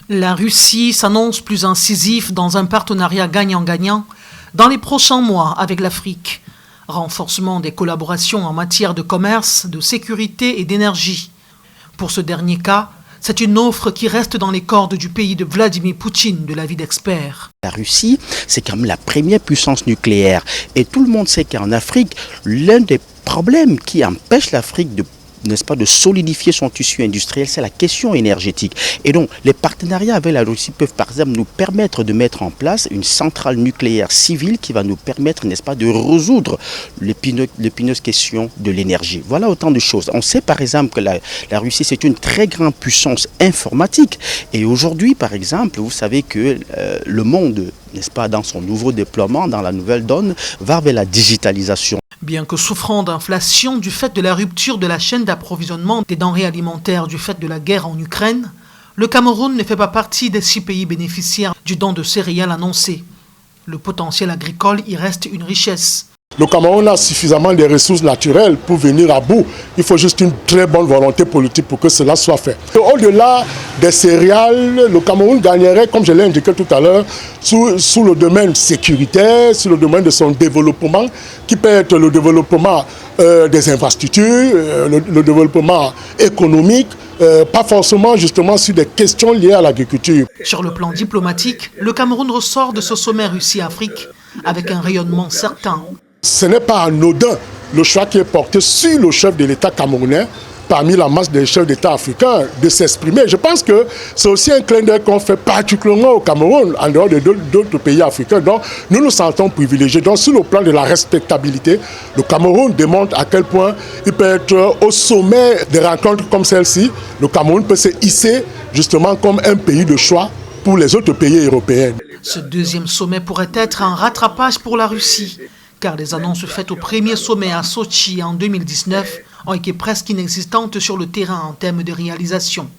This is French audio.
La Russie s'annonce plus incisif dans un partenariat gagnant-gagnant dans les prochains mois avec l'Afrique. Renforcement des collaborations en matière de commerce, de sécurité et d'énergie. Pour ce dernier cas, c'est une offre qui reste dans les cordes du pays de Vladimir Poutine, de l'avis d'experts. La Russie, c'est quand même la première puissance nucléaire. Et tout le monde sait qu'en Afrique, l'un des problèmes qui empêche l'Afrique de solidifier son tissu industriel, c'est la question énergétique. Et donc, les partenariats avec la Russie peuvent par exemple nous permettre de mettre en place une centrale nucléaire civile qui va nous permettre, de résoudre l'épineuse question de l'énergie. Voilà autant de choses. On sait par exemple que la Russie, c'est une très grande puissance informatique. Et aujourd'hui, par exemple, vous savez que le monde, dans son nouveau déploiement, dans la nouvelle donne, va vers la digitalisation. Bien que souffrant d'inflation du fait de la rupture de la chaîne d'approvisionnement des denrées alimentaires du fait de la guerre en Ukraine, le Cameroun ne fait pas partie des 6 pays bénéficiaires du don de céréales annoncé. Le potentiel agricole y reste une richesse. Le Cameroun a suffisamment de ressources naturelles pour venir à bout. Il faut juste une très bonne volonté politique pour que cela soit fait. Au-delà des céréales, le Cameroun gagnerait, comme je l'ai indiqué tout à l'heure, sous le domaine sécuritaire, sur le domaine de son développement, qui peut être le développement des infrastructures, le développement économique, pas forcément justement sur des questions liées à l'agriculture. Sur le plan diplomatique, le Cameroun ressort de ce sommet Russie-Afrique avec un rayonnement certain. Ce n'est pas anodin le choix qui est porté sur le chef de l'État camerounais parmi la masse des chefs d'État africains de s'exprimer. Je pense que c'est aussi un clin d'œil qu'on fait particulièrement au Cameroun, en dehors d'autres pays africains. Donc nous nous sentons privilégiés. Donc sur le plan de la respectabilité, le Cameroun démontre à quel point il peut être au sommet des rencontres comme celle-ci. Le Cameroun peut se hisser justement comme un pays de choix pour les autres pays européens. Ce deuxième sommet pourrait être un rattrapage pour la Russie, car les annonces faites au premier sommet à Sochi en 2019 ont été presque inexistantes sur le terrain en termes de réalisation.